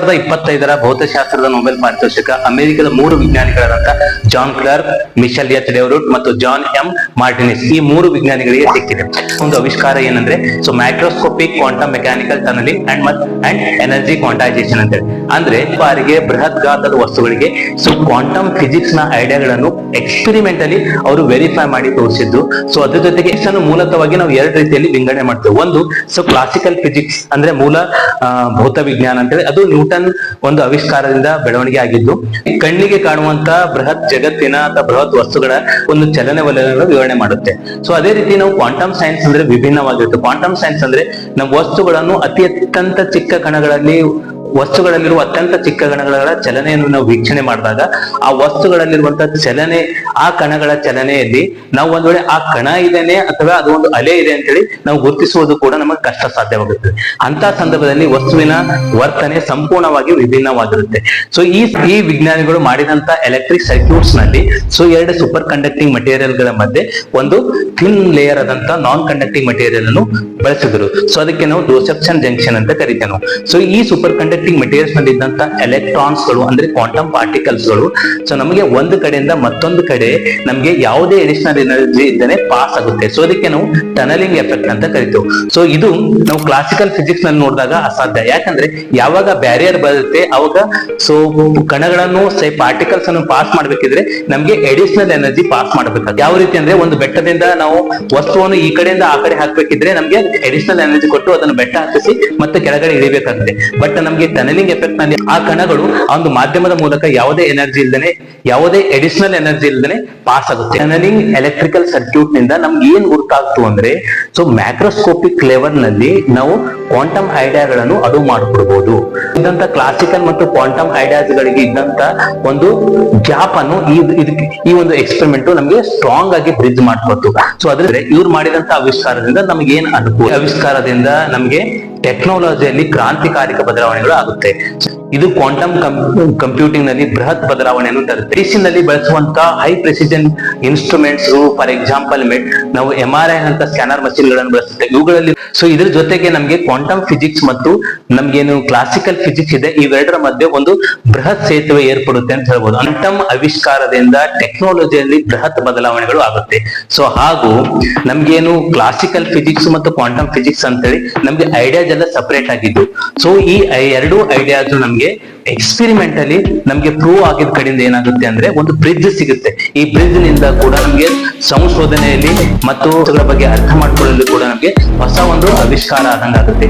2025ರ ಭೌತಶಾಸ್ತ್ರದ ನೊಬೆಲ್ ಪಾರಿತೋಷಕ ಅಮೆರಿಕದ 3 ವಿಜ್ಞಾನಿಗಳಾದಂತ John Clarke, Michel H ಡೆವರೂಟ್ ಮತ್ತು ಜಾನ್ ಎಂ ಮಾರ್ಟಿನಿಸ್ ಈ 3 ವಿಜ್ಞಾನಿಗಳಿಗೆ ಸಿಕ್ಕಿದೆ. ಒಂದು ಆವಿಷ್ಕಾರ ಏನಂದ್ರೆ microscopic quantum mechanical tunnelling and energy quantisation ಅಂತ ಹೇಳಿ. ಅಂದ್ರೆ ಬಾರಿಗೆ ಬೃಹತ್ ಗಾತ್ರದ ವಸ್ತುಗಳಿಗೆ ಕ್ವಾಂಟಮ್ ಫಿಸಿಕ್ಸ್ ನ ಐಡಿಯಾಗಳನ್ನು ಎಕ್ಸ್ಪೆರಿಮೆಂಟಲಿ ಅವರು ವೆರಿಫೈ ಮಾಡಿ ತೋರಿಸಿದ್ದು. ಅದ್ರ ಜೊತೆಗೆ ಮೂಲತಃವಾಗಿ ನಾವು 2 ರೀತಿಯಲ್ಲಿ ವಿಂಗಡಣೆ ಮಾಡ್ತೇವೆ. ಒಂದು ಕ್ಲಾಸಿಕಲ್ ಫಿಸಿಕ್ಸ್ ಅಂದ್ರೆ ಮೂಲ ಭೌತ ವಿಜ್ಞಾನ ಅಂತೇಳಿ, ಅದು ನ್ಯೂಟನ್ ಒಂದು ಆವಿಷ್ಕಾರದಿಂದ ಬೆಳವಣಿಗೆ ಆಗಿದ್ದು ಕಣ್ಣಿಗೆ ಕಾಣುವಂತ ಬೃಹತ್ ಜಗತ್ತಿನ ಅಥವಾ ಬೃಹತ್ ವಸ್ತುಗಳ ಒಂದು ಚಲನವಲನಗಳನ್ನು ವಿವರಣೆ ಮಾಡುತ್ತೆ. ಅದೇ ರೀತಿ ನಾವು ಕ್ವಾಂಟಮ್ ಸೈನ್ಸ್ ಅಂದ್ರೆ ವಿಭಿನ್ನವಾಗಿರುತ್ತೆ. ಕ್ವಾಂಟಮ್ ಸೈನ್ಸ್ ಅಂದ್ರೆ ನಮ್ಮ ವಸ್ತುಗಳನ್ನು ಅತ್ಯಂತ ಚಿಕ್ಕ ಕಣಗಳಲ್ಲಿ ವಸ್ತುಗಳಲ್ಲಿರುವ ಅತ್ಯಂತ ಚಿಕ್ಕ ಕಣಗಳ ಚಲನೆಯನ್ನು ನಾವು ವೀಕ್ಷಣೆ ಮಾಡಿದಾಗ ಆ ವಸ್ತುಗಳಲ್ಲಿರುವಂತಹ ಚಲನೆ, ಆ ಕಣಗಳ ಚಲನೆಯಲ್ಲಿ ನಾವು ಒಂದ್ ವೇಳೆ ಆ ಕಣ ಇದೇನೆ ಅಥವಾ ಅದು ಒಂದು ಅಲೆ ಇದೆ ಅಂತೇಳಿ ನಾವು ಗುರುತಿಸುವುದು ಕೂಡ ನಮಗೆ ಕಷ್ಟ ಸಾಧ್ಯವಾಗುತ್ತದೆ. ಅಂತ ಸಂದರ್ಭದಲ್ಲಿ ವಸ್ತುವಿನ ವರ್ತನೆ ಸಂಪೂರ್ಣವಾಗಿ ವಿಭಿನ್ನವಾಗಿರುತ್ತೆ. ಈ ವಿಜ್ಞಾನಿಗಳು ಮಾಡಿದಂತ ಎಲೆಕ್ಟ್ರಿಕ್ ಸರ್ಕ್ಯೂಟ್ಸ್ ನಲ್ಲಿ 2 ಸೂಪರ್ ಕಂಡಕ್ಟಿಂಗ್ ಮಟೀರಿಯಲ್ ಗಳ ಮಧ್ಯೆ ಒಂದು ಥಿನ್ ಲೇಯರ್ ಆದಂತ ನಾನ್ ಕಂಡಕ್ಟಿಂಗ್ ಮಟೀರಿಯಲ್ ಅನ್ನು ಬಳಸಿದ್ರು. ಅದಕ್ಕೆ ನಾವು ಡೋಸೆಪ್ಷನ್ ಜಂಕ್ಷನ್ ಅಂತ ಕರಿತೇವೆ ನಾವು. ಈ ಸೂಪರ್ ಕಂಡಕ್ಟಿಂಗ್ ಮೆಟೀರಿಯಲ್ಸ್ ನಲ್ಲಿ ಇದ್ದಂತ ಎಲೆಕ್ಟ್ರಾನ್ಸ್ ಗಳು ಅಂದ್ರೆ ಕ್ವಾಂಟಮ್ ಪಾರ್ಟಿಕಲ್ಸ್ ಗಳು ನಮಗೆ ಒಂದು ಕಡೆಯಿಂದ ಮತ್ತೊಂದು ಕಡೆ ನಮಗೆ ಯಾವುದೇ ಎಡಿಷನಲ್ ಎನರ್ಜಿ ಇದ್ದೇನೆ ಪಾಸ್ ಆಗುತ್ತೆ. ಅದಕ್ಕೆ ನಾವು ಟನಲಿಂಗ್ ಎಫೆಕ್ಟ್ ಅಂತ ಕರಿತೇವೆ. ಇದು ನಾವು ಕ್ಲಾಸಿಕಲ್ ಫಿಸಿಕ್ಸ್ ನಲ್ಲಿ ನೋಡಿದಾಗ ಅಸಾಧ್ಯ. ಯಾಕಂದ್ರೆ ಯಾವಾಗ ಬ್ಯಾರಿಯರ್ ಬರುತ್ತೆ ಅವಾಗ ಕಣಗಳನ್ನು ಪಾರ್ಟಿಕಲ್ಸ್ ಅನ್ನು ಪಾಸ್ ಮಾಡ್ಬೇಕಿದ್ರೆ ನಮ್ಗೆ ಎಡಿಷನಲ್ ಎನರ್ಜಿ ಪಾಸ್ ಮಾಡ್ಬೇಕಾಗುತ್ತೆ. ಯಾವ ರೀತಿ ಅಂದ್ರೆ ಒಂದು ಬೆಟ್ಟದಿಂದ ನಾವು ವಸ್ತುವನ್ನು ಈ ಕಡೆಯಿಂದ ಆ ಕಡೆ ಹಾಕ್ಬೇಕಿದ್ರೆ ನಮ್ಗೆ ಎಡಿಷನಲ್ ಎನರ್ಜಿ ಕೊಟ್ಟು ಅದನ್ನು ಬೆಟ್ಟ ಹಾಕಿಸಿ ಮತ್ತೆ ಕೆಳಗಡೆ ಇಳಿಬೇಕಾಗುತ್ತೆ. ಬಟ್ ನಮ್ಗೆ ಟನಲಿಂಗ್ ಎಫೆಕ್ಟ್ ನಲ್ಲಿ ಆ ಕಣಗಳು ಆ ಒಂದು ಮಾಧ್ಯಮದ ಮೂಲಕ ಯಾವುದೇ ಎನರ್ಜಿ ಇಲ್ದೇನೆ, ಯಾವುದೇ ಎಡಿಷನಲ್ ಎನರ್ಜಿ ಇಲ್ದೇನೆ ಪಾಸ್ ಆಗುತ್ತೆ. ಟನಲಿಂಗ್ ಎಲೆಕ್ಟ್ರಿಕಲ್ ಸರ್ಕ್ಯೂಟ್ ನಿಂದ ನಮ್ಗೆ ಏನ್ ಗೊತ್ತಾಗ್ತು ಅಂದ್ರೆ ಮ್ಯಾಕ್ರೋಸ್ಕೋಪಿಕ್ ಲೆವೆಲ್ ನಲ್ಲಿ ನಾವು ಕ್ವಾಂಟಮ್ ಐಡಿಯಾಗಳನ್ನು ಅಡವು ಮಾಡಿಕೊಡ್ಬಹುದು. ಇದ್ದಂತ ಕ್ಲಾಸಿಕಲ್ ಮತ್ತು ಕ್ವಾಂಟಮ್ ಐಡಿಯಾಸ್ ಗಳಿಗೆ ಇದ್ದಂತ ಒಂದು ಗ್ಯಾಪ್ ಅನ್ನು ಈ ಒಂದು ಎಕ್ಸ್ಪೆರಿಮೆಂಟ್ ನಮ್ಗೆ ಸ್ಟ್ರಾಂಗ್ ಆಗಿ ಬ್ರಿಡ್ಜ್ ಮಾಡ್ಕೊಡ್ತು. ಅದ್ರ ಇವ್ರು ಮಾಡಿದಂತ ಆವಿಷ್ಕಾರದಿಂದ ನಮ್ಗೆ ಏನ್ ಅನುಕೂಲ? ಆವಿಷ್ಕಾರದಿಂದ ನಮ್ಗೆ ಟೆಕ್ನಾಲಜಿಯಲ್ಲಿ ಕ್ರಾಂತಿಕಾರಿಕ ಬದಲಾವಣೆಗಳು ಆಗುತ್ತೆ. ಇದು ಕ್ವಾಂಟಮ್ ಕಂಪ್ಯೂಟಿಂಗ್ ನಲ್ಲಿ ಬೃಹತ್ ಬದಲಾವಣೆಯನ್ನು ತರುತ್ತೆ. ಮೆಡಿಸಿನ್ ನಲ್ಲಿ ಬಳಸುವಂತ high precision instruments, for example ನಾವು MRI ಅಂತ ಸ್ಕ್ಯಾನರ್ ಮಷಿನ್ ಗಳನ್ನು ಬಳಸುತ್ತೇವೆ. ಇವುಗಳಲ್ಲಿ ಇದ್ರ ಜೊತೆಗೆ ನಮ್ಗೆ ಕ್ವಾಂಟಮ್ ಫಿಸಿಕ್ಸ್ ಮತ್ತು ನಮ್ಗೇನು ಕ್ಲಾಸಿಕಲ್ ಫಿಸಿಕ್ಸ್ ಇದೆ ಇವೆರಡರ ಮಧ್ಯೆ ಒಂದು ಬೃಹತ್ ಸೇತುವೆ ಏರ್ಪಡುತ್ತೆ ಅಂತ ಹೇಳ್ಬೋದು. ಕ್ವಾಂಟಮ್ ಆವಿಷ್ಕಾರದಿಂದ ಟೆಕ್ನಾಲಜಿಯಲ್ಲಿ ಬೃಹತ್ ಬದಲಾವಣೆಗಳು ಆಗುತ್ತೆ. ಹಾಗೂ ನಮ್ಗೇನು ಕ್ಲಾಸಿಕಲ್ ಫಿಸಿಕ್ಸ್ ಮತ್ತು ಕ್ವಾಂಟಮ್ ಫಿಸಿಕ್ಸ್ ಅಂತೇಳಿ ನಮ್ಗೆ ಐಡಿಯಾಸ್ ಎಲ್ಲ ಸಪರೇಟ್ ಆಗಿದ್ದು. ಈ 2 ಐಡಿಯಾಸ್ ನಮ್ಗೆ ಎಕ್ಸ್ಪೆರಿಮೆಂಟಲಿ ನಮ್ಗೆ ಪ್ರೂವ್ ಆಗಿದ ಕಡೆಯಿಂದ ಏನಾಗುತ್ತೆ ಅಂದ್ರೆ ಒಂದು ಬ್ರಿಡ್ಜ್ ಸಿಗುತ್ತೆ. ಈ ಬ್ರಿಡ್ಜ್ ನಿಂದ ಕೂಡ ನಮ್ಗೆ ಸಂಶೋಧನೆಯಲ್ಲಿ ಮತ್ತು ಬಗ್ಗೆ ಅರ್ಥ ಮಾಡ್ಕೊಳ್ಳಲು ಕೂಡ ನಮ್ಗೆ ಹೊಸ ಒಂದು ಆವಿಷ್ಕಾರ ಆದಂಗಾಗುತ್ತೆ.